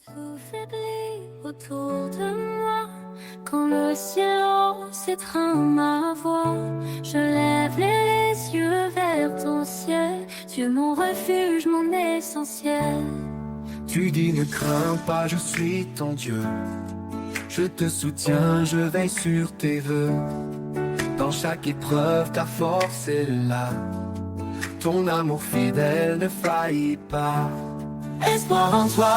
Tout faiblit autour de moi. Quand le silence étreint ma voix, je lève les yeux vers ton ciel. Dieu, mon refuge, mon essentiel. Tu dis ne crains pas, je suis ton Dieu. Je te soutiens, je veille sur tes vœux. Dans chaque épreuve, ta force est là. Ton amour fidèle ne faillit pas. Espoir en toi,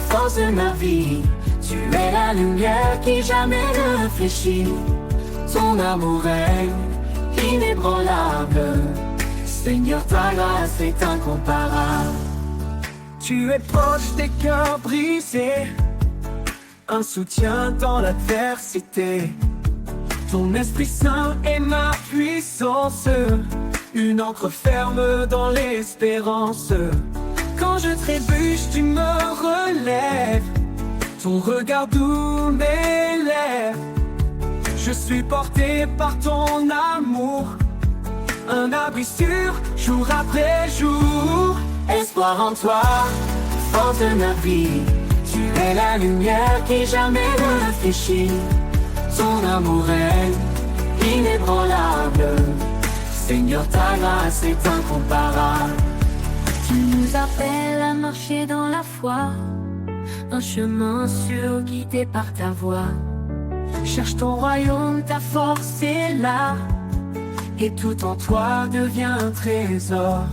force de ma vie. Tu es la lumière qui jamais ne fléchit. Ton amour est inébranlable. Seigneur, ta grâce est incomparable. Tu es proche des cœurs brisés, un soutien dans l'adversité. Ton Esprit Saint est ma puissance, une encre ferme dans l'espérance. Quand je trébuche, tu me relèves. Ton regard doux m'élève. Je suis porté par ton amour, un abri sûr, jour après jour. Espoir en toi, force de ma vie. Tu es la lumière qui jamais ne fléchit. Ton amour est inébranlable. Seigneur, ta grâce est incomparable. Tu nous appelles à marcher dans la foi, un chemin sûr guidé par ta voix. Cherche ton royaume, ta force est là, et tout en toi devient un trésor.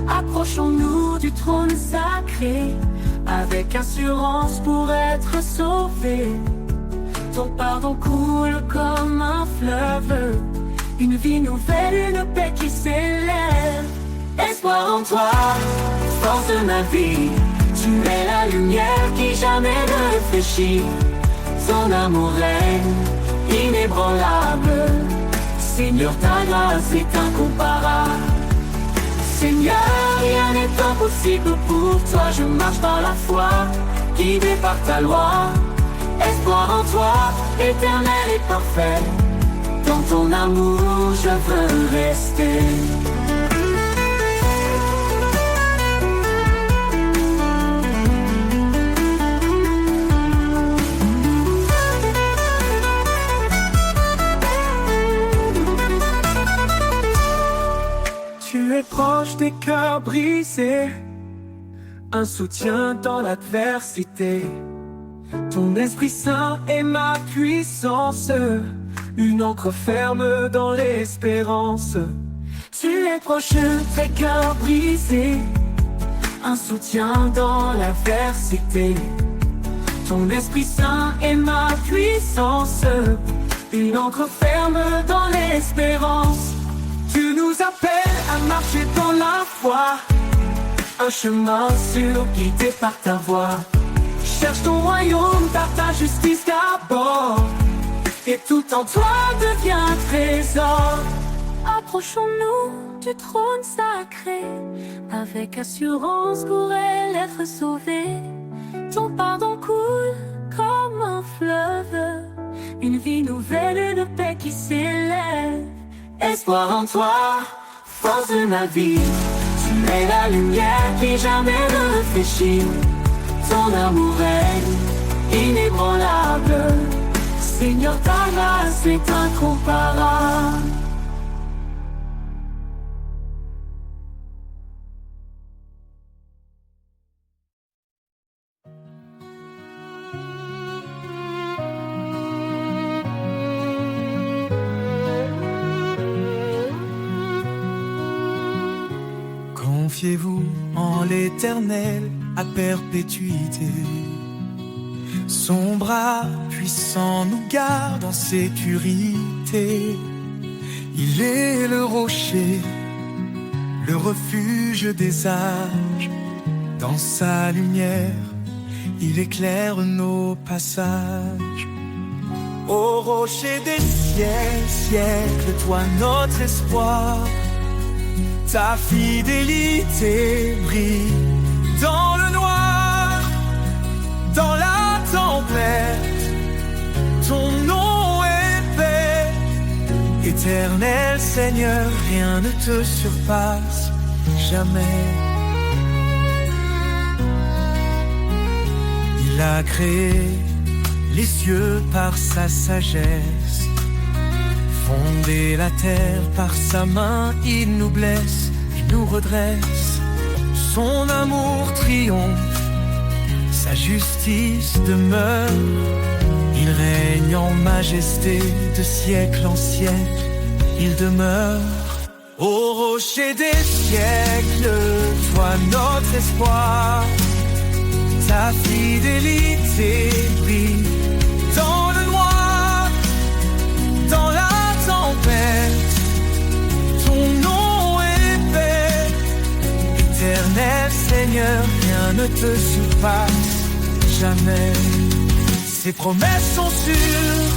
Approchons-nous du trône sacré, avec assurance pour être sauvés. Ton pardon coule comme un fleuve, une vie nouvelle, une paix qui s'élève. Espoir en toi, force de ma vie. Tu es la lumière qui jamais ne fléchit. Ton amour est inébranlable. Seigneur, ta grâce est incomparable. Seigneur, rien n'est impossible pour toi. Je marche par la foi, guidé par ta loi. Espoir en toi, éternel et parfait. Dans ton amour, je veux rester. Tu es proche des cœurs brisés, un soutien dans l'adversité. Ton Esprit Saint est ma puissance, une encre ferme dans l'espérance. Tu es proche des cœurs brisés, un soutien dans l'adversité. Ton Esprit Saint est ma puissance, une encre ferme dans l'espérance. Tu nous appelles à marcher dans la foi, un chemin sûr guidé par ta voix. Cherche ton royaume par ta justice d'abord, et tout en toi devient un trésor. Approchons-nous du trône sacré, avec assurance pour elle être sauvée. Ton pardon coule comme un fleuve, une vie nouvelle, une paix qui s'élève. Espoir en toi, force de ma vie. Tu es la lumière qui jamais ne fléchit. Ton amour est inébranlable. Seigneur, ta grâce est incomparable. Confiez-vous en l'Éternel à perpétuité. Son bras puissant nous garde en sécurité. Il est le rocher, le refuge des âges. Dans sa lumière, il éclaire nos passages. Ô rocher des siècles, toi notre espoir. Ta fidélité brille dans le noir, dans la tempête. Ton nom est paix. Éternel Seigneur, rien ne te surpasse jamais. a créé les cieux par sa sagesse, fondé la terre par sa main. Il nous blesse, il nous redresse. Son amour triomphe, sa justice demeure. Il règne en majesté de siècle en siècle. Il demeure. Ô rocher des siècles, toi notre espoir, ta fidélité brille dans le noir, dans la tempête. Ton nom est paix, éternel Seigneur, rien ne te surpasse jamais. Ses promesses sont sûres,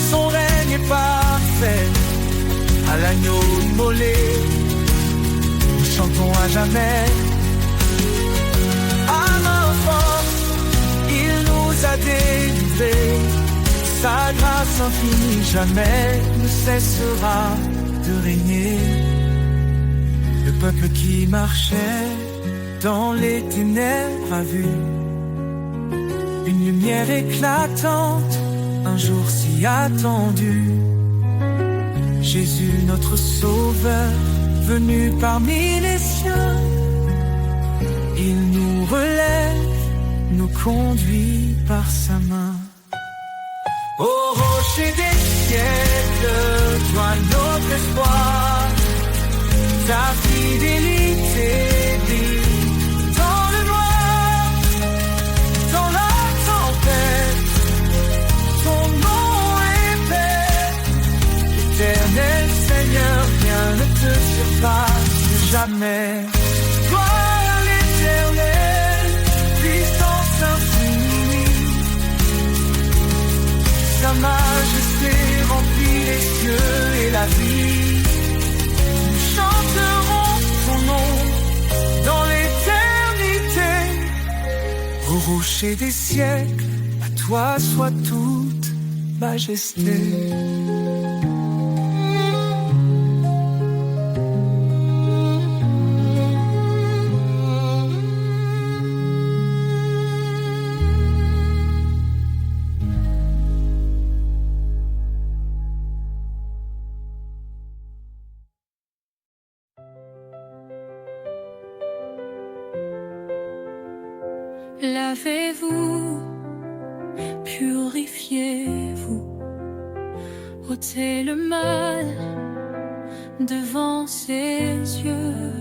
son règne est parfait. À l'agneau immolé, nous chantons à jamais. À main forte, il nous a délivrés. Sa grâce infinie jamais ne cessera de régner. Le peuple qui marchait dans les ténèbres a vu une lumière éclatante, un jour si attendu. Jésus notre sauveur, venu parmi les siens. Il nous relève, nous conduit par sa main. Ô rocher des siècles, toi notre espoir, ta fidélité brille dans le noir, dans la tempête. Ton nom est paix, éternel Seigneur, rien ne te surpasse jamais. Gloire à l'Éternel, puissance infinie. Sa majesté remplit les cieux et la vie. Nous chanterons son nom dans l'éternité. Au rocher des siècles, à toi soit toute majesté. Lavez-vous, purifiez-vous, ôtez le mal devant ses yeux.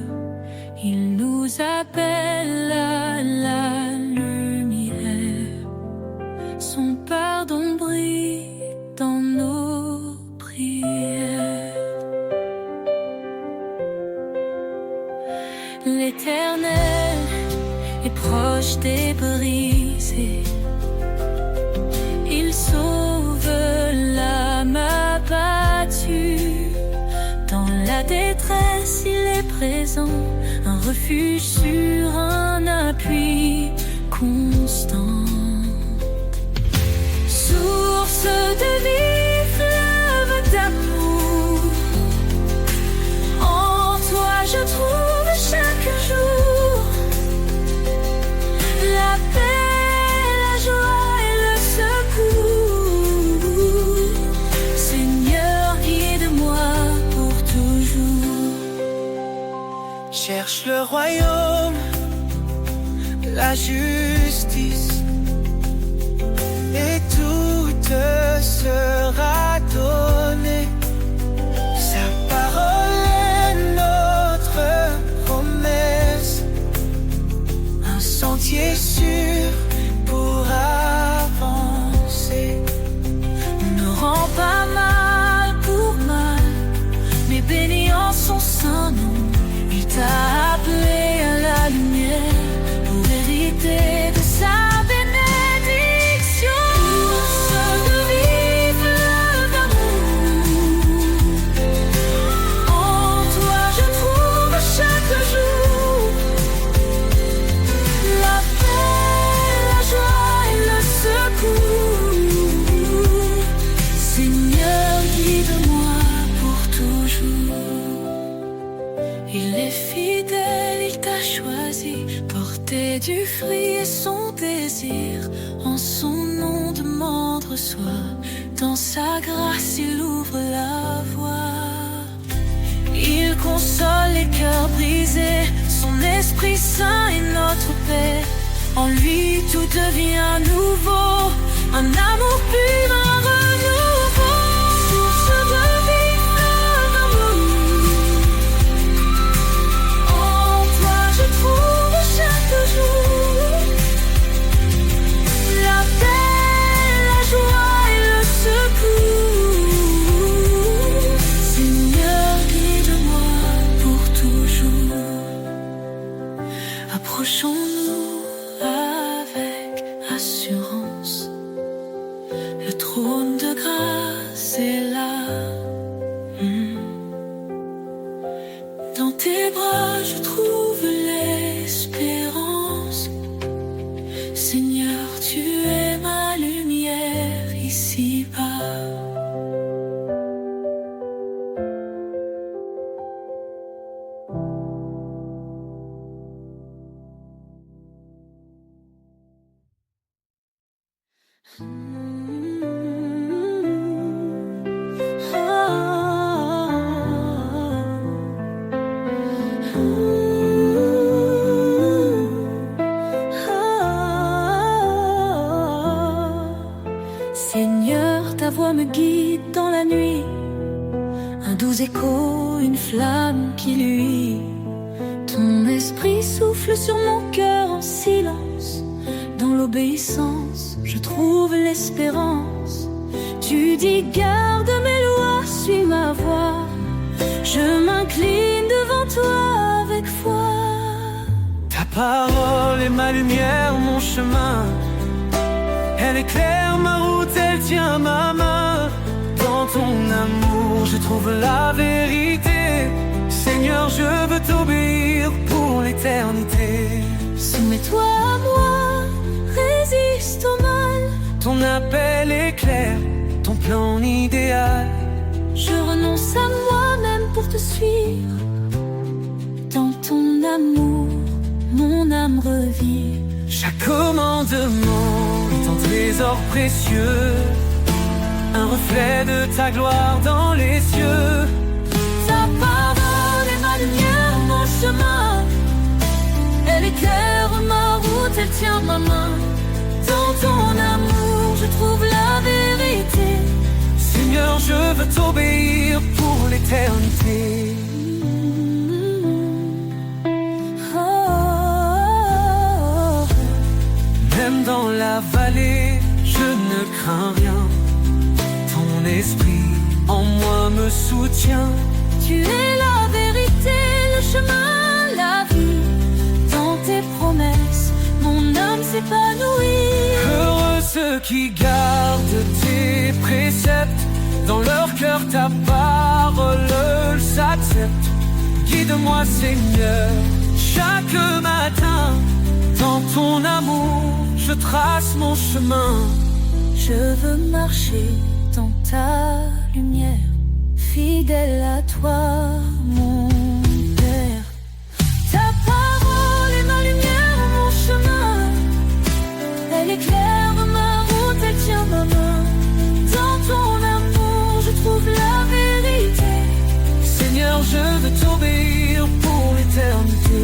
Il nous appelle à la lumière, son pardon brille dans nos prières. L'Éternel est proche des brisés, il sauve l'âme abattue. Dans la détresse, il est présent, un refuge sûr, un appui constant. Source de vie, fleuve d'amour, en toi je trouve chaque jour la paix, la joie et le secours. Seigneur, guide-moi pour toujours. Cherche le royaume, la justice, et tout te sera donné. Sa parole est notre promesse, un sentier sûr pour avancer. Ne rends pas mal pour mal, mais bénis en son saint nom. Il t'a appelé à la lumière pour hériter de sa bénédiction. Source de vie, fleuve d'amour, en toi je trouve chaque jour la paix, la joie et le secours. Seigneur, guide-moi pour toujours. Il est fidèle, il t'a choisi, porter du fruit et son désir. En son nom demande, reçoit. Dans sa grâce, il ouvre la voie. Il console les cœurs brisés. Son Esprit Saint est notre paix. En lui, tout devient nouveau. Un amour pur, un renouveau. Source de vie, fleuve d'amour. En toi, je trouve chaque jour la paix, la joie et le secours. Seigneur, guide-moi pour toujours. Approchons-nous avec assurance. Le trône de grâce est là. Dans tes bras, je trouve l'espérance. Seigneur, tu es ma lumière ici-bas. Seigneur, ta voix me guide dans la nuit. Un doux écho, une flamme qui luit. Ton esprit souffle sur mon cœur en silence. Dans l'obéissance, je trouve l'espérance. Tu dis garde mes lois, suis ma voix. Je m'incline devant toi avec foi. Ta parole est ma lumière, mon chemin. Elle éclaire ma route, elle tient ma main. Dans ton amour, je trouve la vérité. Seigneur, je veux t'obéir pour l'éternité. Soumets-toi à moi, résiste au mal. Ton appel est clair, ton plan idéal. Je renonce à moi-même pour te suivre. Dans ton amour, mon âme revit. Chaque commandement est un trésor précieux, un reflet de ta gloire dans les cieux. Ta parole est ma lumière, mon chemin. Elle éclaire ma route, elle tient ma main. Dans ton amour, je trouve la vérité. Seigneur, je veux t'obéir pour l'éternité. Même dans la vallée, je ne crains rien. Ton esprit en moi me soutient. Tu es la vérité, le chemin, la vie. Dans tes promesses, mon âme s'épanouit. Heureux ceux qui gardent tes préceptes. Dans leur cœur ta parole s'accepte. Guide-moi Seigneur, chaque matin. Dans ton amour, je trace mon chemin. Je veux marcher dans ta lumière, fidèle à toi, mon Père. Ta parole est ma lumière, mon chemin. Elle éclaire ma route, elle tient ma main. Dans ton amour, je trouve la vérité. Seigneur, je veux t'obéir pour l'éternité.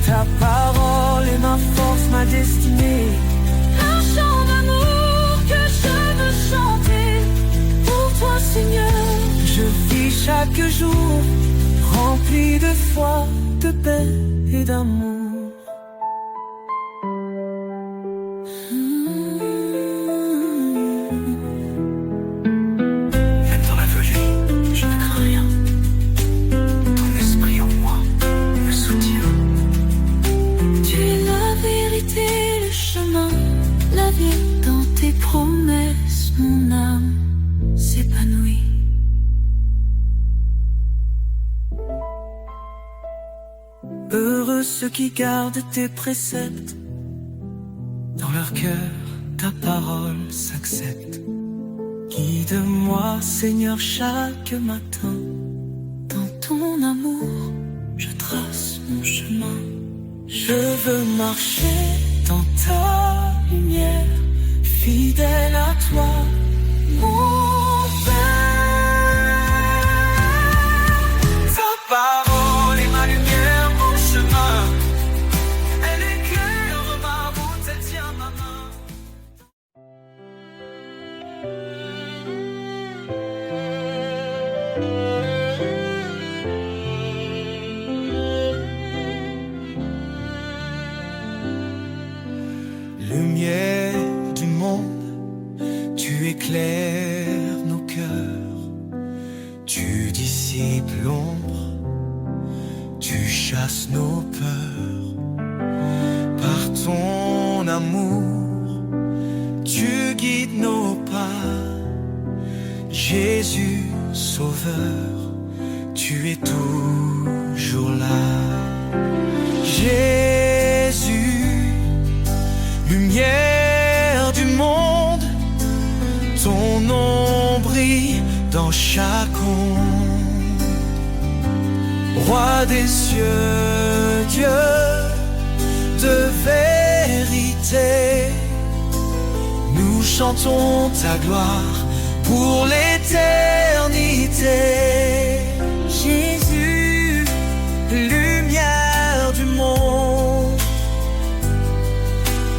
Ta parole est ma force, ma destinée. Un chant d'amour que je veux chanter pour toi, Seigneur. Je vis chaque jour rempli de foi, de paix et d'amour. Même dans la volée, je ne crains rien. Ton esprit en moi me soutient. Tu es la vérité, le chemin, la vie. Dans tes promesses, mon âme s'épanouit. Heureux ceux qui gardent tes préceptes. Dans leur cœur, ta parole s'accepte. Guide-moi, Seigneur, chaque matin. Dans ton amour, je trace mon chemin. Je veux marcher dans fidèle à toi, mon Père. Ta parole est ma lumière, mon chemin. Elle éclaire ma route, elle tient ma main. Lumière du monde, tu éclaires nos cœurs, tu dissipes l'ombre, tu chasses nos peurs. Par ton amour, tu guides nos pas. Jésus, Sauveur, tu es toujours là. Jésus, lumière du monde, ton nom brille dans chaque onde. Roi des cieux, Dieu de vérité, nous chantons ta gloire pour l'éternité. Jésus, lumière du monde,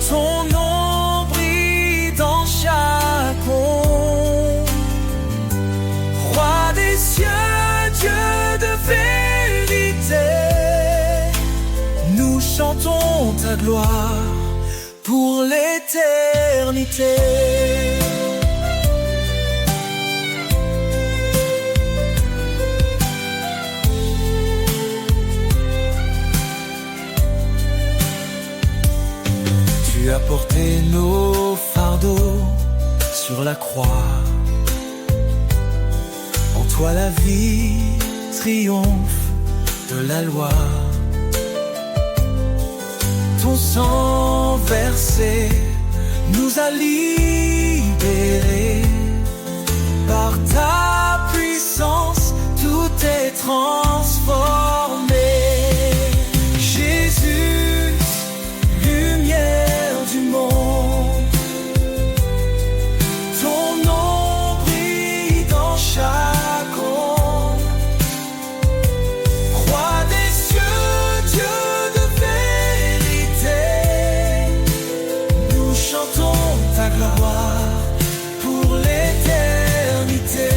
ton nom brille dans chaque onde. Roi des cieux, Dieu de vérité, nous chantons ta gloire pour l'éternité. Tu as porté nos fardeaux sur la croix. En toi la vie triomphe de la loi. Ton sang versé nous a libérés. Par ta puissance, tout est transformé. Jésus, lumière du monde, ton nom brille dans chaque onde. Roi des cieux, Dieu de vérité, nous chantons ta gloire pour l'éternité.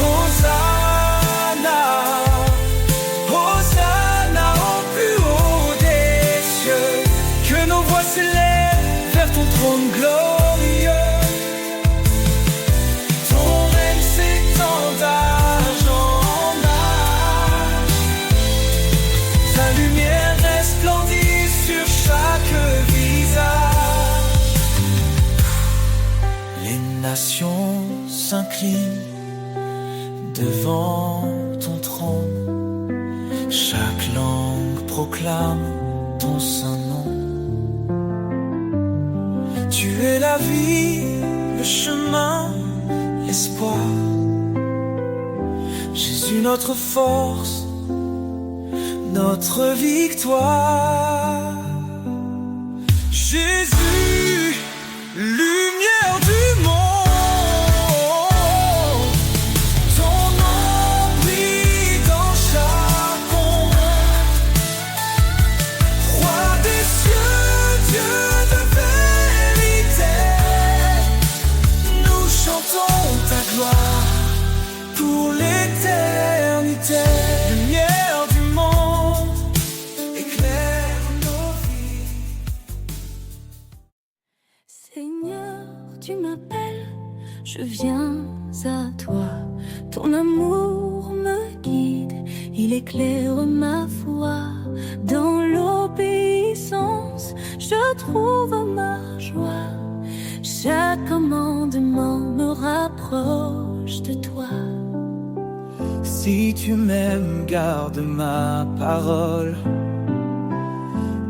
Hosanna, Hosanna au plus haut des cieux, que nos voix s'élèvent vers ton trône glorieux. Ton règne s'étend d'âge en âge, ta lumière resplendit sur chaque visage. Les nations s'inclinent devant ton trône, chaque langue proclame ton saint nom. Tu es la vie, le chemin, l'espoir. Jésus, notre force, notre victoire. Jésus, lumière du monde, ton nom brille dans chaque onde. Roi des cieux, Dieu de vérité, nous chantons ta gloire pour l'éternité. Lumière du monde, éclaire nos vies. Seigneur, tu m'appelles, je viens à toi. Ton amour me guide, il éclaire ma voie. Dans l'obéissance, je trouve ma joie. Chaque commandement me rapproche de toi. Si tu m'aimes, garde ma parole,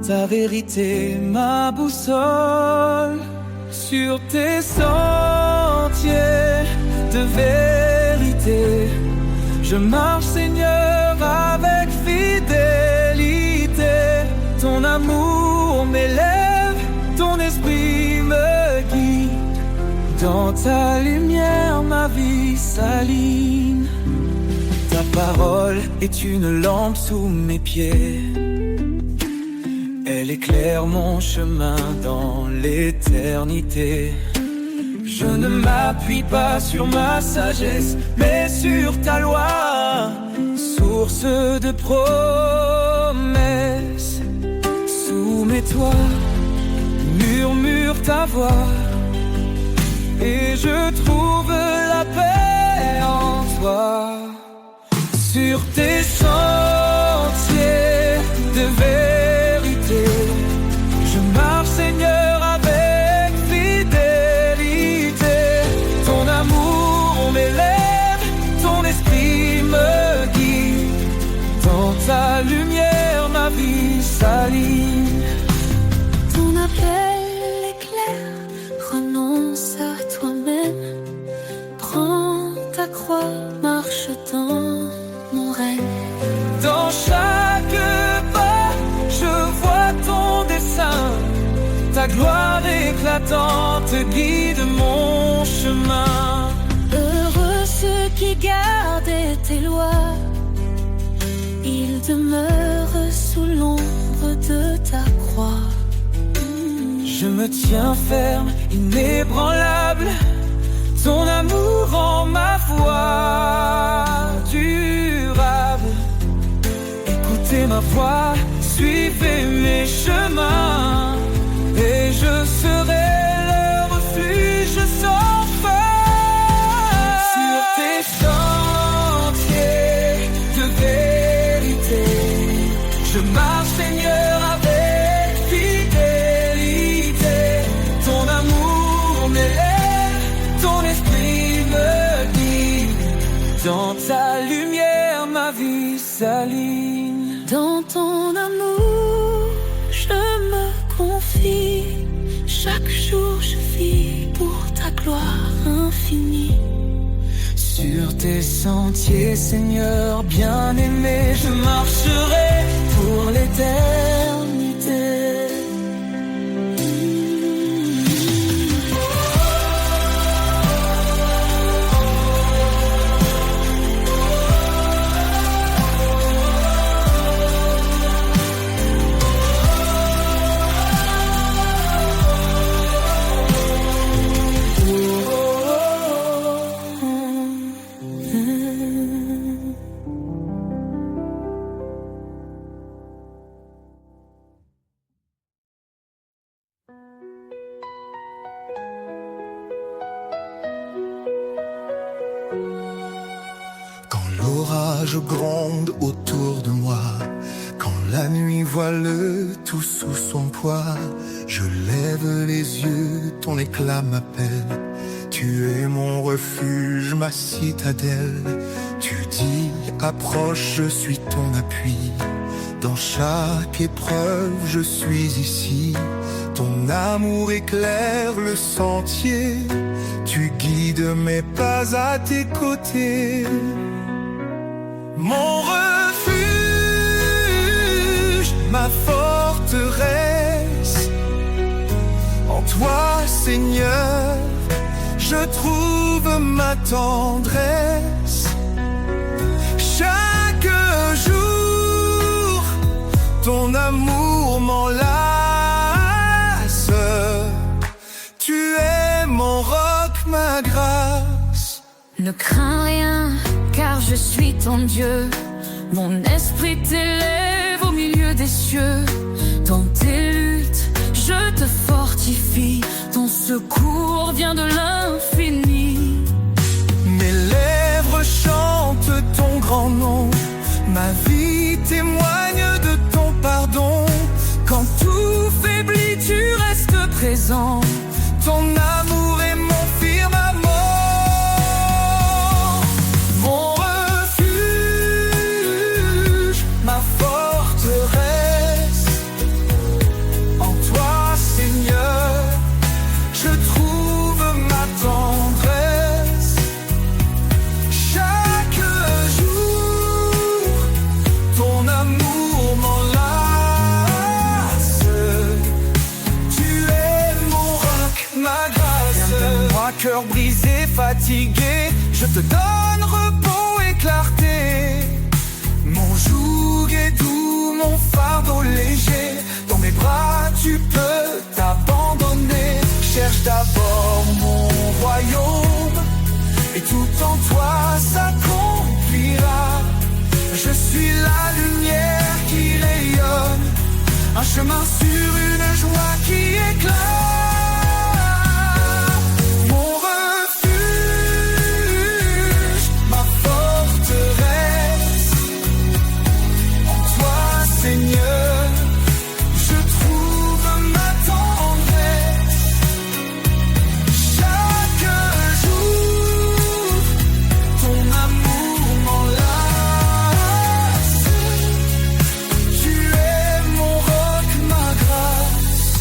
ta vérité, ma boussole. Sur tes sentiers de vérité, je marche, Seigneur, avec fidélité. Ton amour m'élève ton esprit me guide. Dans ta lumière, ma vie s'aligne. Ta parole est une lampe sous mes pieds. Elle éclaire mon chemin dans l'éternité. Je ne m'appuie pas sur ma sagesse, mais sur ta loi, source de promesses. Soumets-toi, murmure ta voix, et je trouve la paix en toi. Sur tes sentiers de vérité, je marche, Seigneur, avec fidélité. Ton amour m'élève, ton esprit me guide. Dans ta lumière, ma vie s'aligne. Ton appel est clair, renonce à toi-même. Prends ta croix, marche dans mon règne. Dans chaque pas, je vois ton dessein. Ta gloire éclatante guide mon chemin. Heureux ceux qui gardent tes lois, ils demeurent sous l'ombre de ta croix. Je me tiens ferme, inébranlable. Ton amour rend ma voix durable. Écoutez ma voix, suivez mes chemins, et je serai le refuge sans fin. Sur tes sentiers de vérité, je marche, Seigneur, avec fidélité. Ton amour m'élève, ton esprit me guide. Dans ta lumière, ma vie s'aligne. Dans ton amour, je me confie. Chaque jour, je vis pour ta gloire infinie. Sur tes sentiers, Seigneur bien-aimé, je marcherai pour l'éternité. Quand l'orage gronde autour de moi, quand la nuit voile tout sous son poids, je lève les yeux, ton éclat m'appelle. Tu es mon refuge, ma citadelle. Tu dis, approche, je suis ton appui. Dans chaque épreuve, je suis ici. Ton amour éclaire le sentier. Tu guides mes pas à tes côtés. Mon refuge, ma forteresse. En toi, Seigneur, je trouve ma tendresse. Chaque jour, ton amour m'enlace. Tu es mon roc, ma grâce. Ne crains rien, car je suis ton Dieu. Mon esprit t'élève au milieu des cieux. Dans tes luttes, je te fortifie. Ton secours vient de l'infini. Mes lèvres chantent ton grand nom. Ma vie témoigne de ton pardon. Quand tout faiblit, tu restes présent. Ton amour est mon firmament. Mon refuge, ma forteresse. En toi, Seigneur, je trouve ma tendresse. Chaque jour, ton amour m'enlace. Tu es cœur brisé, fatigué, je te donne repos et clarté. Mon joug est doux, mon fardeau léger, dans mes bras tu peux t'abandonner. Cherche d'abord mon royaume, et tout en toi s'accomplira. Je suis la lumière qui rayonne, un chemin sur une joie qui éclate. Mon refuge, ma forteresse, en toi Seigneur, je trouve ma tendresse. Chaque jour, ton amour m'enlace. Tu es mon roc, ma grâce.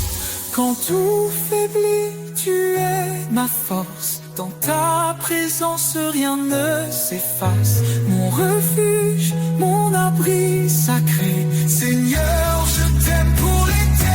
Quand tout faiblit, tu es ma force. Dans ta présence, rien ne s'efface. Mon refuge, mon abri sacré. Seigneur, je t'aime pour l'éternité.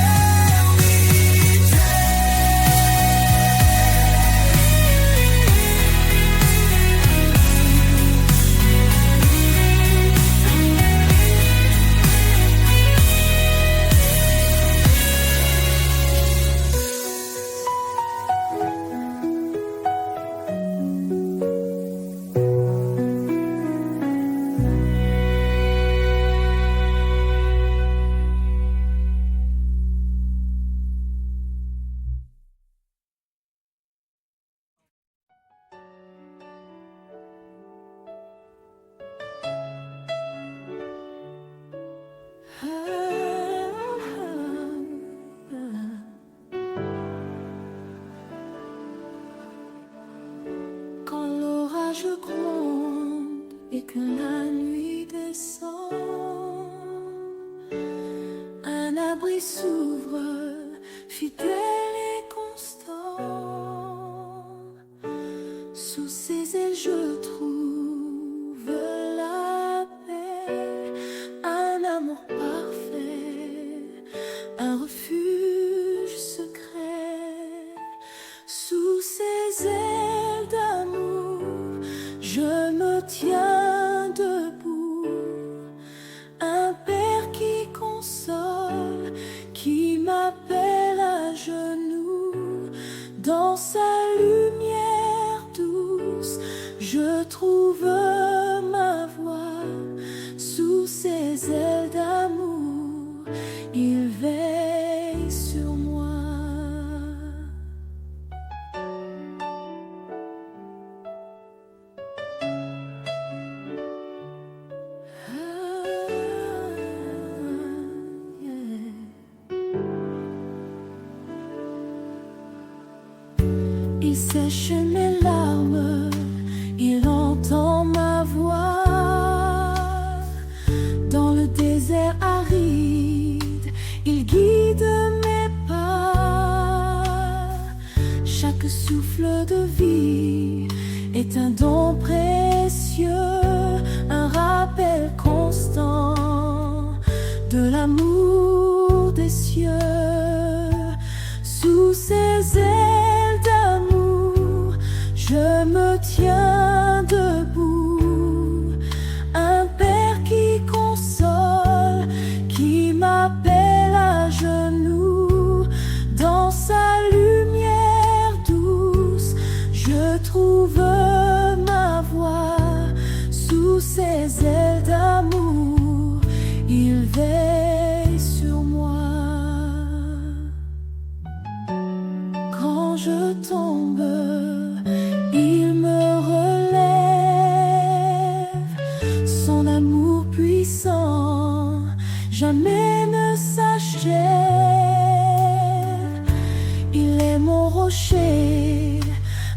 Quand l'orage gronde et que la nuit descend, un abri s'ouvre, fidèle et constant. Sous ses ailes je trouve la paix, un amour parfait, un refuge secret. Sous ses ailes d'amour, je me tiens debout. Un père qui console, qui m'appelle à genoux. Dans sa lumière douce, je trouve ma voie. Sous ses ailes d'amour, il veille sur moi. Il sèche mes larmes, il entend ma voix. Dans le désert aride, il guide mes pas. Chaque souffle de vie est un don précieux, un rappel constant de l'amour des cieux. Sous ses ailes d'amour, je me tiens debout. Un père qui console, qui m'appelle à genoux. Dans sa lumière douce, je trouve ma voie. Sous ses ailes d'amour, il veille sur moi. Quand je tombe, il me relève. Son amour puissant jamais ne s'achève. Il est mon rocher,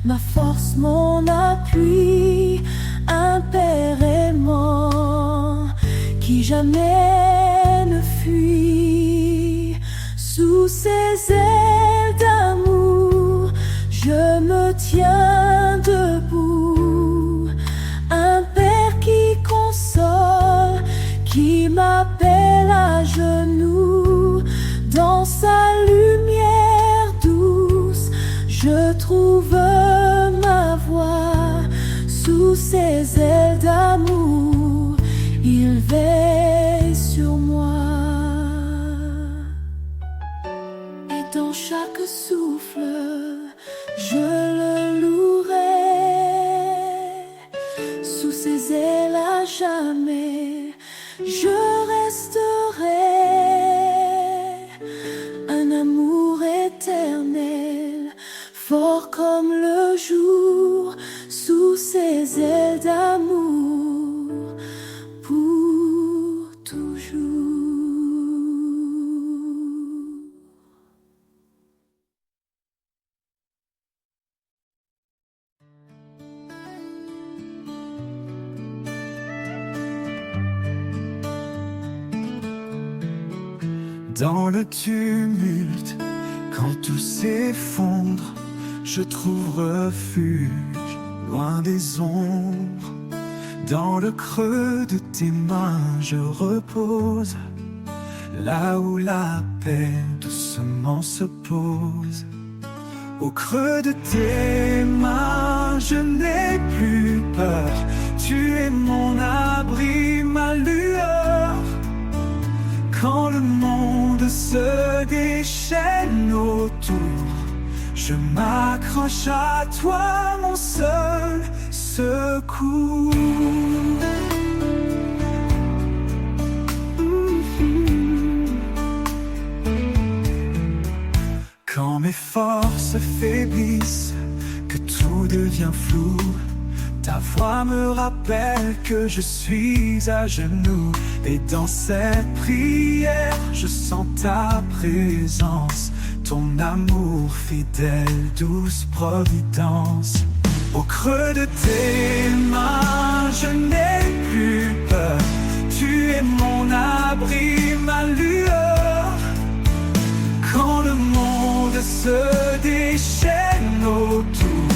ma force, mon appui, un père aimant qui jamais ne fuit. Sous ses ailes d'amour, je me tiens debout. Un père qui console, qui m'appelle à genoux. Dans sa lumière douce, je trouve veille sur moi. Et dans chaque souffle, je le louerai. Sous ses ailes à jamais, je resterai. Un amour éternel, fort comme le jour, sous ses ailes d'amour, pour toujours. Dans le tumulte, quand tout s'effondre, je trouve refuge loin des ombres. Dans le creux de tes mains, je repose, là où la paix doucement se pose. Au creux de tes mains, je n'ai plus peur. Tu es mon abri, ma lueur. Quand le monde se déchaîne autour, je m'accroche à toi, mon seul secours. Quand mes forces faiblissent, que tout devient flou, ta voix me rappelle que je suis à genoux. Et dans cette prière, je sens ta présence, ton amour fidèle, douce providence. Au creux de tes mains, je n'ai plus peur. Tu es mon abri, ma lueur. Quand le monde se déchaîne autour,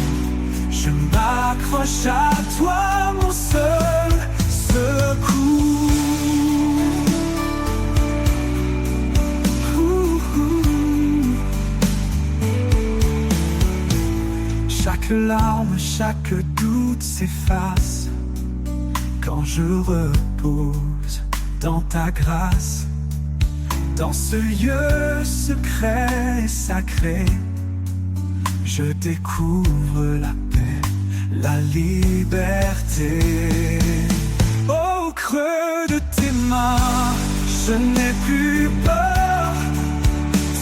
je m'accroche à toi, mon seul secours. Chaque larme, chaque doute s'efface quand je repose dans ta grâce. Dans ce lieu secret et sacré, je découvre la paix, la liberté. Au creux de tes mains, je n'ai plus peur.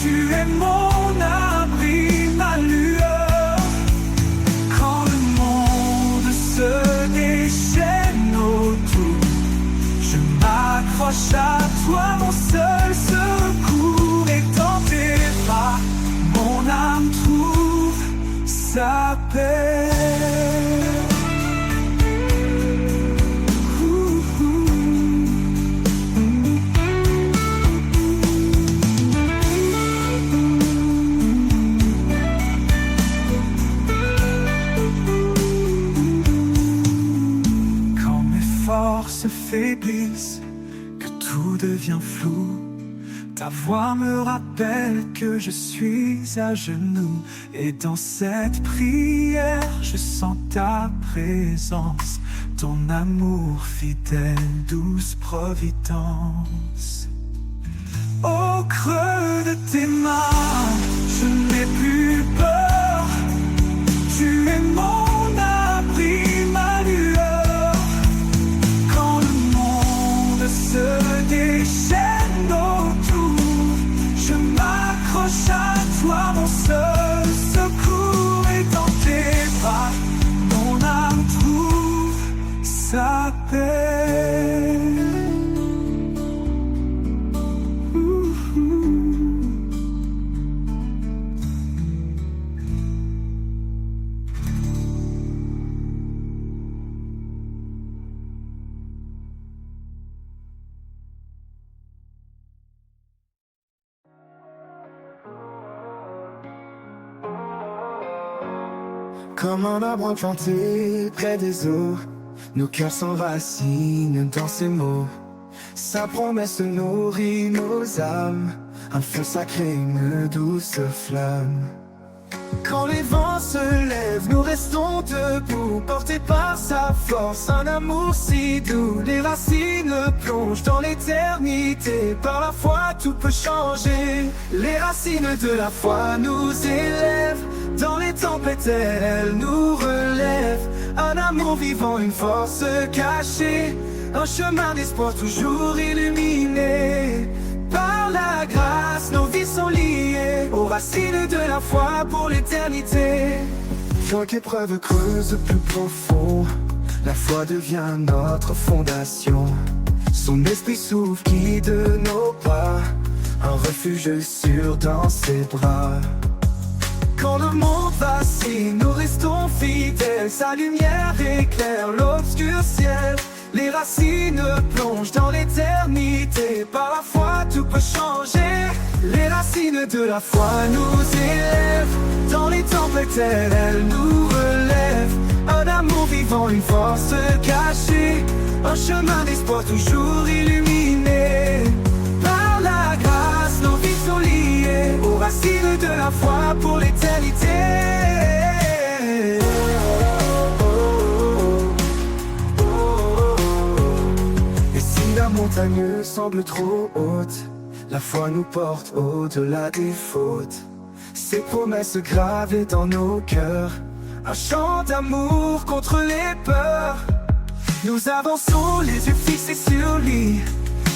Tu es mon abri, ma lueur. Quand le monde se déchaîne autour, je m'accroche à toi, mon seul secours. Et dans tes bras, mon âme trouve sa paix. Quand mes forces faiblissent, que tout devient flou, ta voix me rappelle que je suis à genoux. Et dans cette prière, je sens ta présence, ton amour fidèle, douce providence. Au creux de tes mains, je n'ai plus peur. Tu es mon abri, ma lueur. Quand le monde se déchaîne autour, je m'accroche à toi, mon seul secours. Et dans tes bras, mon âme trouve sa paix. Comme un arbre planté près des eaux, nos cœurs s'enracinent dans ces mots. Sa promesse nourrit nos âmes, un feu sacré, une douce flamme. Quand les vents se lèvent, nous restons debout, portés par sa force, un amour si doux. Les racines plongent dans l'éternité, par la foi tout peut changer. Les racines de la foi nous élèvent, dans les tempêtes elles nous relèvent. Un amour vivant, une force cachée, un chemin d'espoir toujours illuminé. Par la grâce, nos vies sont liées aux racines de la foi pour l'éternité. Chaque épreuve creuse plus profond, la foi devient notre fondation. Son esprit souffle, guide nos pas, un refuge sûr dans ses bras. Quand le monde vacille, nous restons fidèles, sa lumière éclaire l'obscur ciel. Les racines plongent dans l'éternité, par la foi tout peut changer. Les racines de la foi nous élèvent, dans les tempêtes elles nous relèvent. Un amour vivant, une force cachée, un chemin d'espoir toujours illuminé. Par la grâce, nos vies sont liées aux racines de la foi pour l'éternité. La montagne semble trop haute, la foi nous porte au-delà des fautes. Ses promesses gravées dans nos cœurs, un chant d'amour contre les peurs. Nous avançons les yeux fixés sur lui,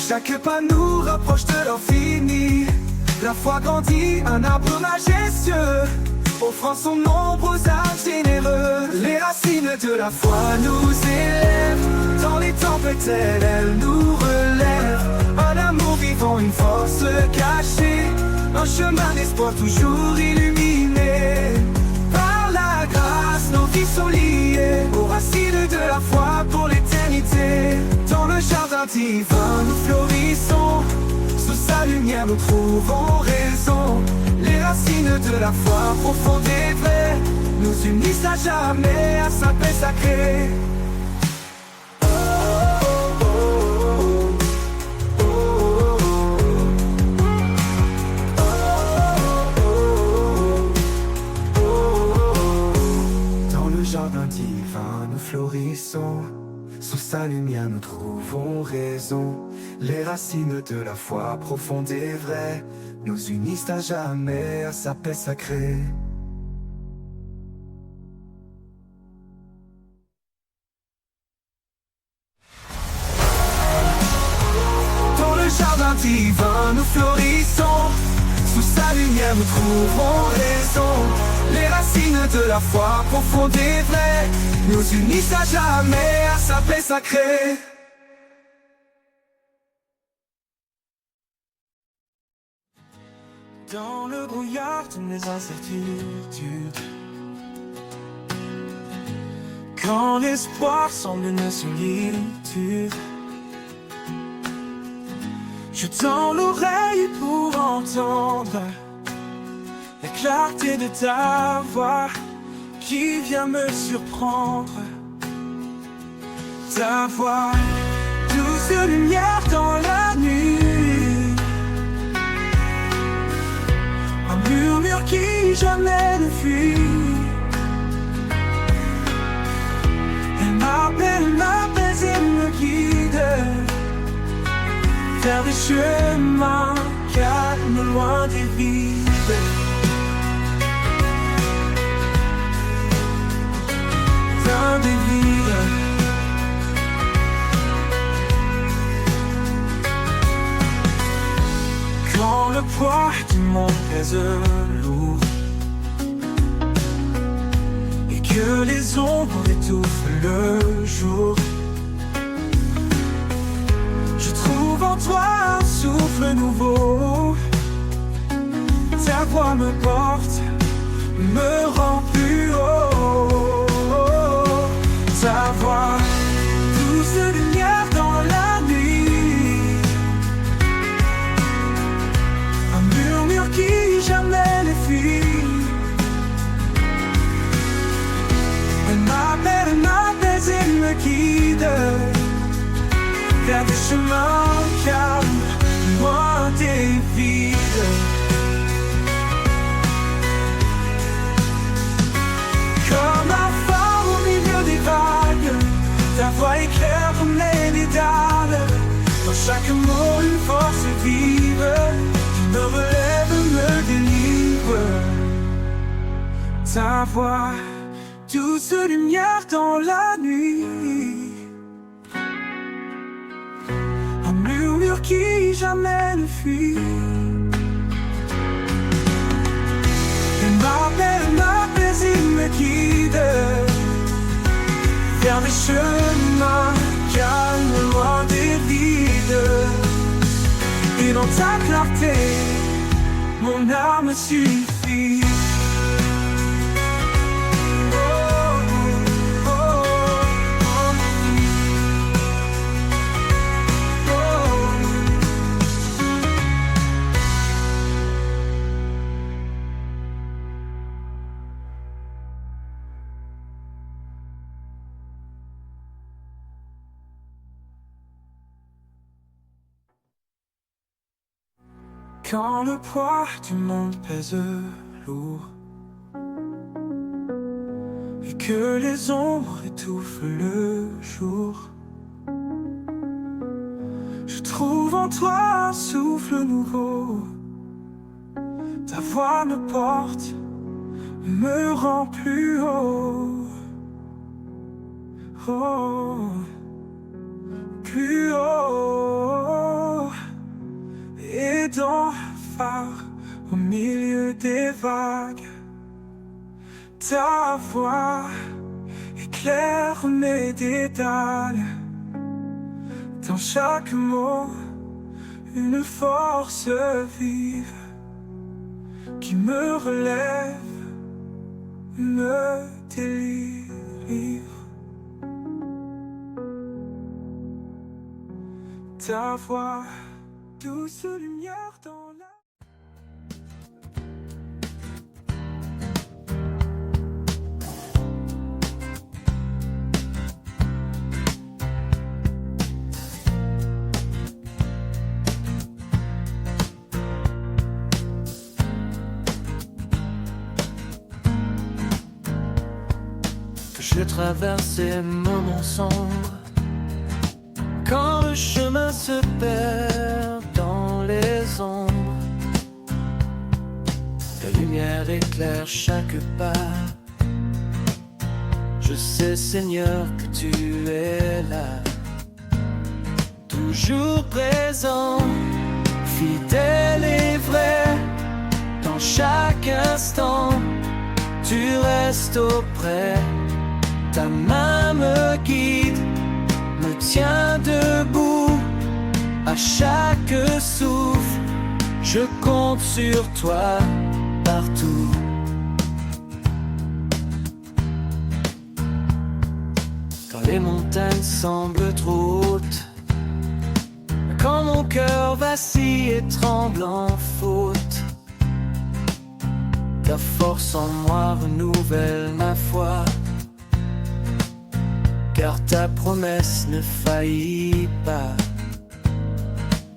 chaque pas nous rapproche de l'infini. La foi grandit, un arbre majestueux, offrant son ombre aux âmes généreux. Les racines de la foi nous élèvent, dans les tempêtes elles nous relèvent. Un amour vivant, une force cachée, un chemin d'espoir toujours illuminé. Par la grâce, nos vies sont liées aux racines de la foi pour l'éternité. Dans le jardin divin nous florissons, sous sa lumière nous trouvons raison. Les racines de la foi profonde et vraie nous unissent à jamais à sa paix sacrée. Dans le jardin divin nous florissons, sous sa lumière nous trouvons raison. Les racines de la foi profonde et vraie nous unissent à jamais à sa paix sacrée. Dans le jardin divin nous florissons, sous sa lumière nous trouvons raison. Les racines de la foi profonde et vraie nous unissent à jamais à sa paix sacrée. Dans le brouillard de mes incertitudes, quand l'espoir semble une solitude, je tends l'oreille pour entendre la clarté de ta voix qui vient me surprendre. Ta voix, douce lumière dans la nuit, un murmure qui jamais ne fuit. Elle m'apaise et me guide vers des chemins calmes loin des vides. Dans des vides. Quand le poids du monde pèse lourd et que les ombres étouffent le jour, je trouve en toi un souffle nouveau. Ta voix me porte, me rend plus haut. Ta voix, douce lumière dans la nuit, un murmure qui jamais ne fuit. Elle m'apaise et me guide vers des chemins calmes, loin des vides. Ta voix, douce lumière dans la nuit. Un murmure qui jamais ne fuit. Il m'appelle, m'apaise, il me guide vers des chemins calmes, loin des vides. Et dans ta clarté, mon âme suffit. Quand le poids du monde pèse lourd et que les ombres étouffent le jour, je trouve en toi un souffle nouveau. Ta voix me porte, me rend plus haut, oh, plus haut. Et dans le phare, au milieu des vagues, ta voix éclaire mes dédales. Dans chaque mot, une force vive qui me relève, me délivre. Ta voix, douce lumière dans la... Je traverse ces moments sombres, quand le chemin se perd dans les ombres. Ta lumière éclaire chaque pas. Je sais, Seigneur, que tu es là, toujours présent, fidèle et vrai. Dans chaque instant, tu restes auprès. Ta main me guide, me tient debout. À chaque souffle, je compte sur toi partout. Quand les montagnes semblent trop hautes, quand mon cœur vacille et tremble en faute, ta force en moi renouvelle ma foi. Car ta promesse ne faillit pas.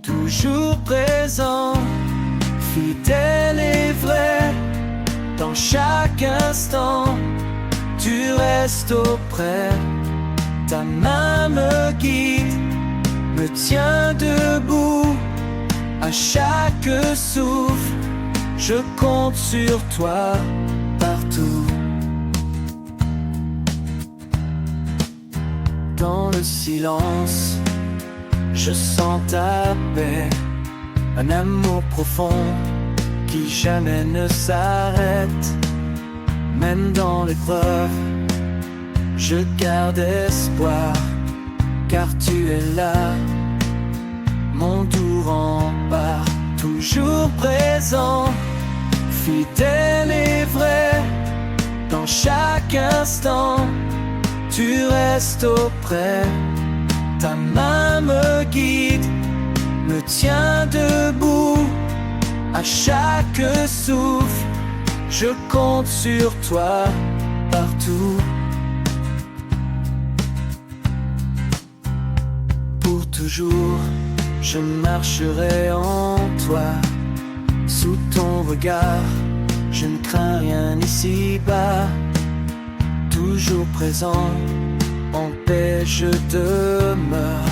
Toujours présent, fidèle et vrai. Dans chaque instant, tu restes auprès. Ta main me guide, me tient debout. À chaque souffle, je compte sur toi partout. Dans le silence, je sens ta paix, un amour profond qui jamais ne s'arrête. Même dans l'épreuve, je garde espoir, car tu es là, mon doux rempart. Toujours présent, fidèle et vrai. Dans chaque instant, tu restes auprès. Ta main me guide, me tient debout. À chaque souffle, je compte sur toi partout. Pour toujours, je marcherai en toi. Sous ton regard, je ne crains rien ici-bas. Toujours présent, en paix je demeure.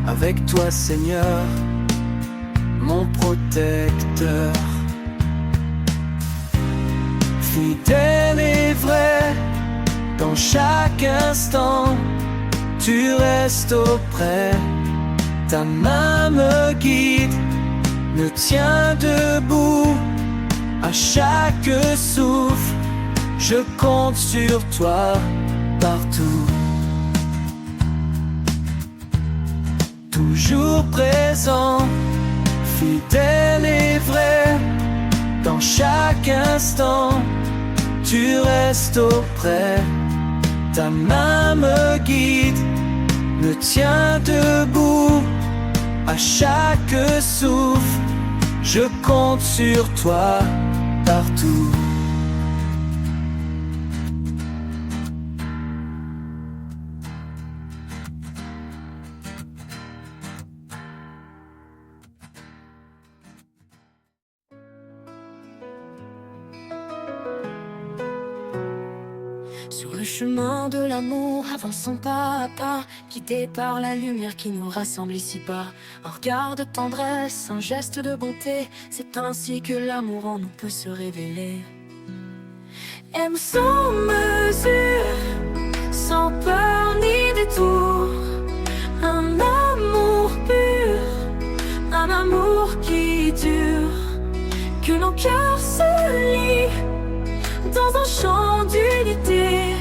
Avec toi, Seigneur, mon protecteur. Fidèle et dans chaque instant, tu restes auprès. Ta main me guide, me tient debout. À chaque souffle, je compte sur toi partout. Toujours présent, fidèle et vrai. Dans chaque instant, tu restes auprès. Ta main me guide, me tient debout. À chaque souffle, je compte sur toi partout. Sur le chemin de l'amour, avançons pas à pas, guidés par la lumière qui nous rassemble ici bas. Un regard de tendresse, un geste de bonté, c'est ainsi que l'amour en nous peut se révéler. Aime sans mesure, sans peur ni détour, un amour pur, un amour qui dure, que nos cœurs se lient dans un chant d'unité,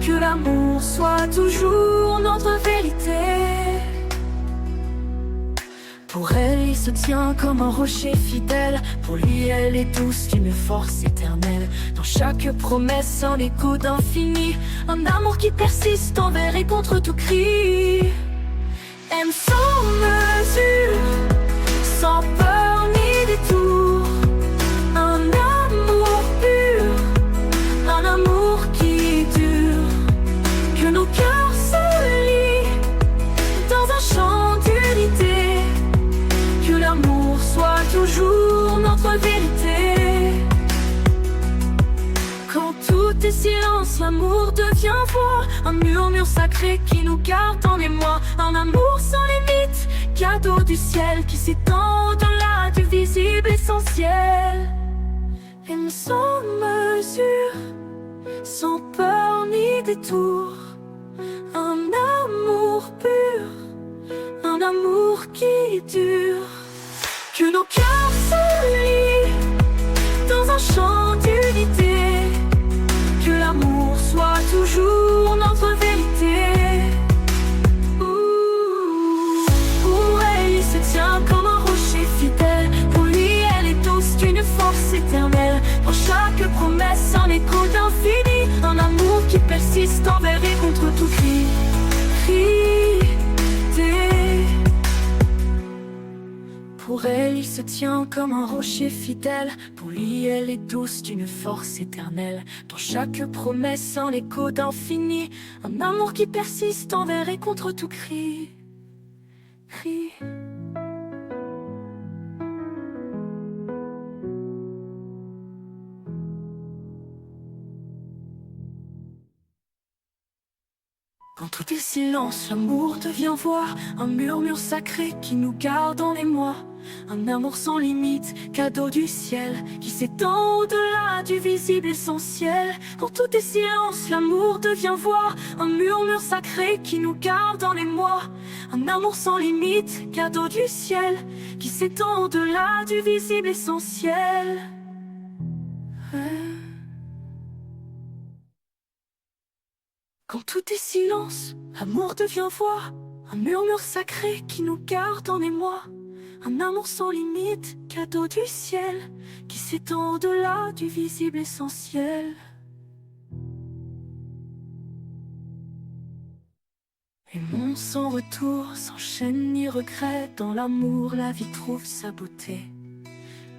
que l'amour soit toujours notre vérité. Pour elle, il se tient comme un rocher fidèle. Pour lui, elle est douce d'une force éternelle. Dans chaque promesse, un écho d'infini, un amour qui persiste envers et contre tout cri. Aime sans mesure, sans peur ni détour, un amour pur, un amour qui dure, que nos cœurs se lient dans un chant d'unité, que l'amour soit toujours notre vérité. Quand tout est silence, l'amour devient voix, un murmure sacré qui nous garde en émoi. Un amour sans limite, cadeau du ciel qui s'étend au-delà du visible essentiel. Aime sans mesure, sans peur ni détour, un amour pur, un amour qui dure, que nos cœurs se lient dans un chant d'unité, que l'amour soit toujours notre vérité. Pour elle, il se tient comme un rocher fidèle. Pour lui, elle est douce d'une force éternelle. Dans chaque promesse, un écho d'infini, un amour qui persiste envers et contre tout cri. Pour elle, il se tient comme un rocher fidèle. Pour lui, elle est douce d'une force éternelle. Dans chaque promesse, un écho d'infini, un amour qui persiste envers et contre tout cri. Quand tout est silence, l'amour devient voix, un murmure sacré qui nous garde en émoi. Un amour sans limite, cadeau du ciel, qui s'étend au-delà du visible essentiel. Quand tout est silence, l'amour devient voix, un murmure sacré qui nous garde en émoi. Un amour sans limite, cadeau du ciel, qui s'étend au-delà du visible essentiel. Quand tout est silence, l'amour devient voix, un murmure sacré qui nous garde en émoi. Un amour sans limite, cadeau du ciel, qui s'étend au-delà du visible essentiel. Aimons sans retour, sans chaîne ni regret. Dans l'amour, la vie trouve sa beauté.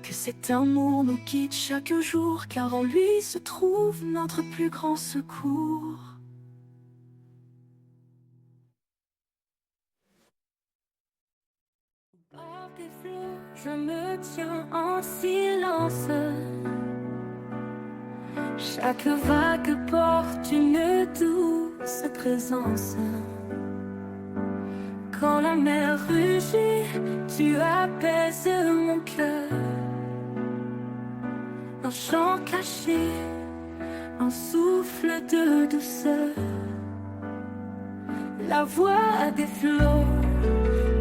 Que cet amour nous guide chaque jour, car en lui se trouve notre plus grand secours. Par tes flots, je me tiens en silence. Chaque vague porte une douce présence. Quand la mer rugit, tu apaises mon cœur. Un chant caché un souffle de douceur. La voix des flots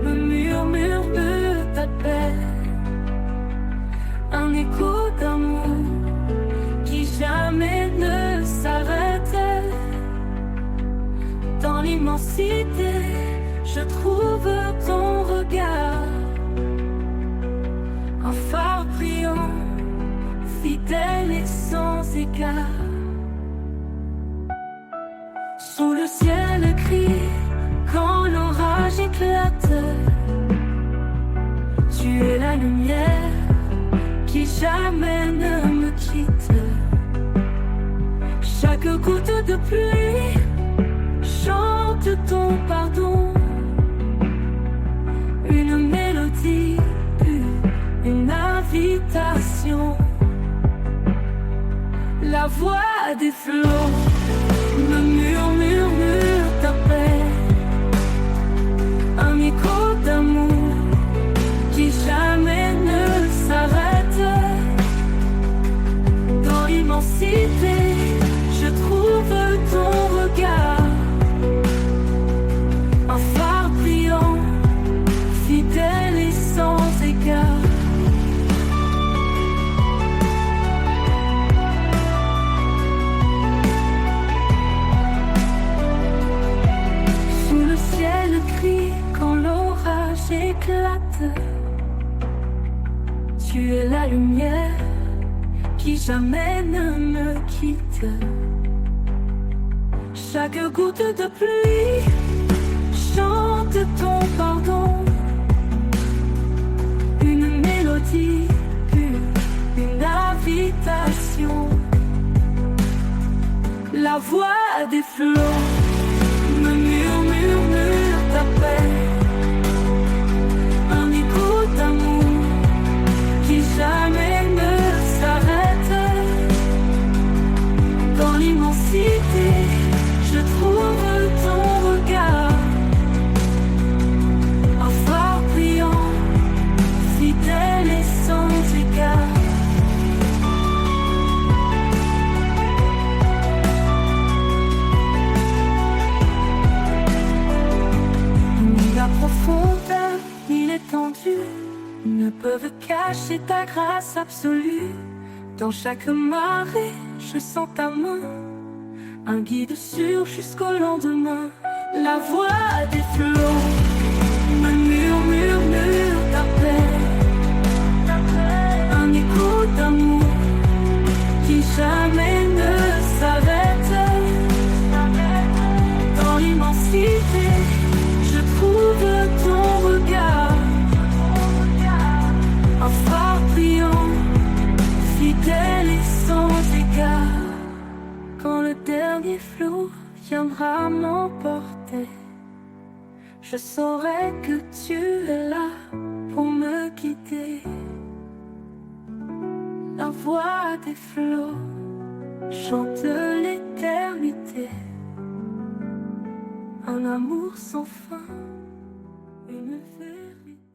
me murmure, me t'appelle. Un écho d'amour qui jamais ne s'arrête. Dans l'immensité, je trouve ton regard, un phare brillant, fidèle et sans égard. Sous le ciel gris, quand l'orage éclate, tu es la lumière qui jamais ne me quitte. Chaque goutte de pluie chante ton pardon, une mélodie pure, une invitation. La voix des flots me murmure, t'appelle. Un écho d'amour qui jamais ne s'arrête. Dans l'immensité, je trouve ton regard, un phare brillant, fidèle et sans égard. Sous le ciel gris, quand l'orage éclate, tu es la lumière qui jamais ne me quitte. Chaque goutte de pluie chante ton pardon, une mélodie pure, une invitation. La voix des flots me murmure, t'appelle. Un écho d'amour qui jamais ne s'arrête. Dans l'immensité, je trouve ton regard, un phare brillant, fidèle et sans égard. Ni la profondeur, ni l'étendue ne peuvent cacher ta grâce absolue. Dans chaque marée, je sens ta main, un guide sûr jusqu'au lendemain. La voix des flots me murmure, t'appelle. Un écho d'amour qui jamais ne s'arrête. Dans l'immensité, je trouve ton regard, un phare brillant, fidèle et sans égard. Quand le dernier flot viendra m'emporter, je saurai que tu es là pour me guider. La voix des flots chante l'éternité, un amour sans fin, une vérité.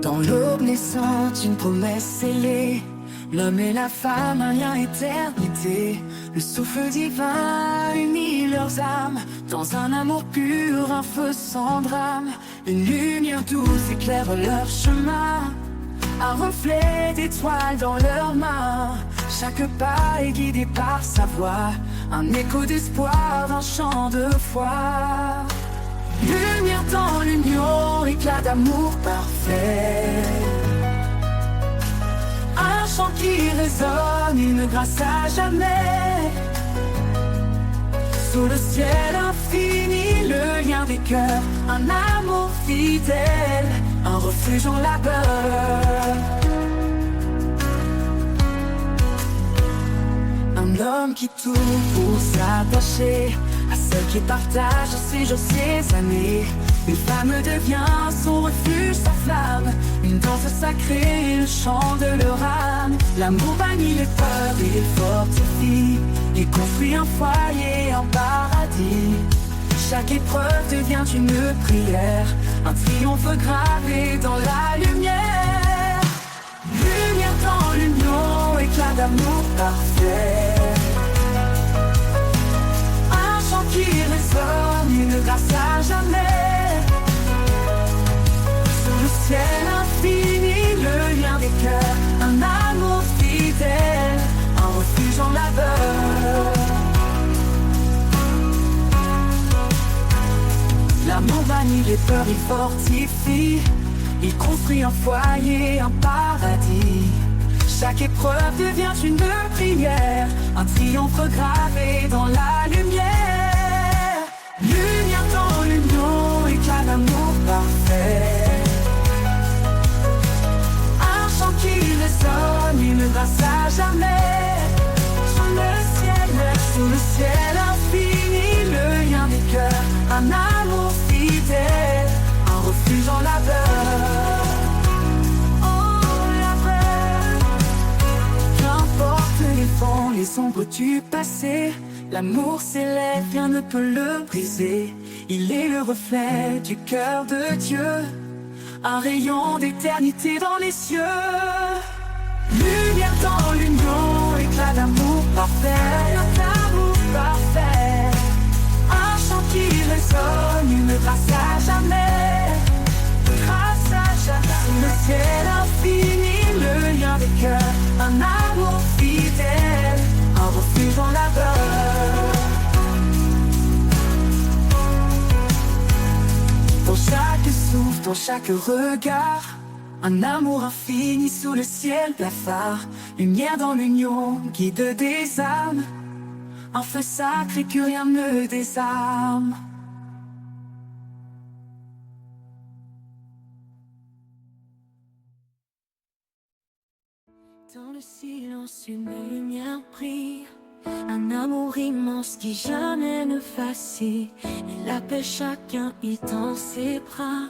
Dans l'aube naissante, une promesse scellée. L'homme et la femme, un lien éternité. Le souffle divin unit leurs âmes dans un amour pur, un feu sans drame. Une lumière douce éclaire leur chemin, un reflet d'étoiles dans leurs mains. Chaque pas est guidé par sa voix, un écho d'espoir, un chant de foi. Lumière dans l'union, éclat d'amour parfait. Un chant qui résonne, une grâce à jamais. Sous le ciel infini, le lien des cœurs, un amour fidèle, un refuge en labeur. Un homme qui tout pour s'attacher à celle qui partage ses jours, ses années. Une femme devient son refuge, sa flamme, une danse sacrée, le chant de leur âme. L'amour bannit les peurs et les fortifie, et construit un foyer en paradis. Chaque épreuve devient une prière, un triomphe gravé dans la lumière. d'amour parfait. Un chant qui résonne, une grâce à jamais. Sous le ciel infini, le lien des cœurs, un amour fidèle, un refuge en labeur. L'amour bannit les peurs, il fortifie. Il construit un foyer, un paradis. Chaque épreuve devient une prière, un triomphe gravé dans la lumière. Lumière dans l'union, éclat d'amour parfait. Un chant qui résonne, une grâce à jamais. Sous le ciel infini, le lien des cœurs, un amour fidèle, un refuge en labeur. Oh, labeur. Qu'importe les vents, les ombres du passé, l'amour s'élève, rien ne peut le briser. Il est le reflet du cœur de Dieu, un rayon d'éternité dans les cieux. Lumière dans l'union, éclat d'amour parfait, d'amour parfait. Un chant qui résonne, une grâce à jamais. Grâce à jamais. Sous le ciel infini, le lien des cœurs, un amour fidèle, un refuge en labeur. Dans chaque souffle, dans chaque regard, un amour infini sous le ciel blafard. Lumière dans l'union, guide des âmes, un feu sacré que rien ne désarme. Dans le silence, une lumière brille, un amour immense qui jamais ne vacille. Il appelle chacun, il tend ses bras.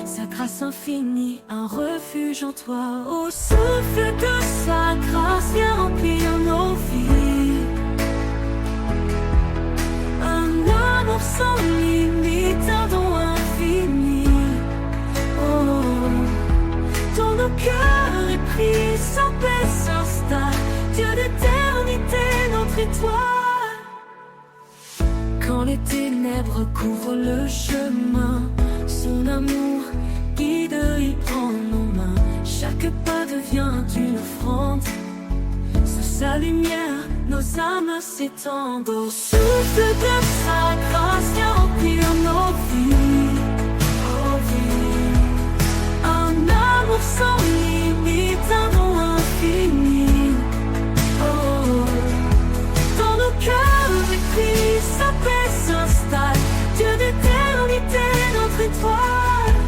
Sa grâce infinie, un refuge en toi. Au souffle de sa grâce, viens remplir nos vies. Un amour sans limite, un don infini. Oh, dans nos cœurs épris, sans paix s'installe Dieu d'éternité, notre étoile. Quand les ténèbres couvrent le chemin, son amour guide, il prend nos mains. Chaque pas devient une offrande. Sous sa lumière, nos âmes s'étendent. Au souffle de sa grâce, viens remplir nos vies. Oh, vie. Un amour sans limite, un don infini. Oh, dans nos cœurs épris, sa paix s'installe. Dieu d'éternité, notre étoile.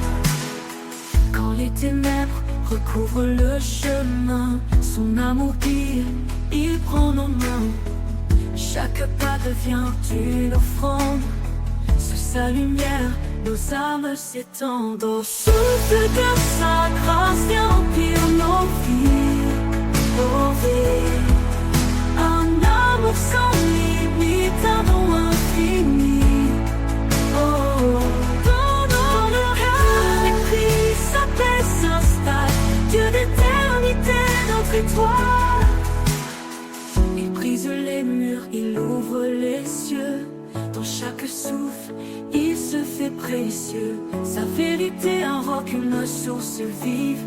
Quand les ténèbres recouvrent le chemin, son amour guide, il prend nos mains. Chaque pas devient une offrande. Sous sa lumière, nos âmes s'étendent. Au souffle de sa grâce, viens remplir nos vies. Oh, vie. Un amour sans limite, un don infini. Oh, dans le cœur épris, sa paix s'installe. Dieu d'éternité, notre étoile. Il brise les murs, il ouvre les cieux. Dans chaque souffle, il se fait précieux. Sa vérité, un roc, une source vive.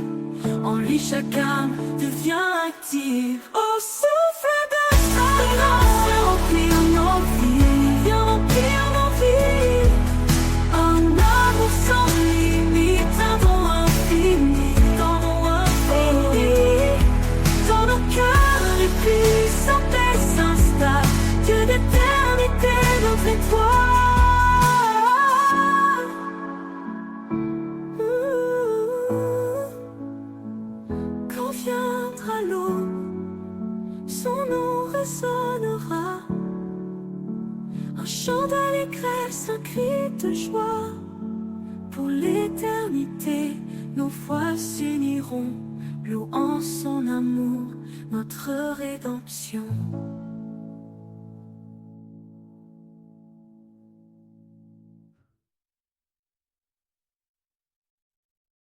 En lui, chaque âme devient active. Au souffle de sa grâce, viens remplir nos vies. Viens remplir nos vies. Un amour sans limite, un don infini. Dans nos infini. Dans nos cœurs épris, sa paix s'installe. Dieu d'éternité, notre étoile. Quand viendra l'eau, son nom résonnera. Un chant d'allégresse, un cri de joie. Pour l'éternité, nos voix s'uniront, louant son amour, notre rédemption.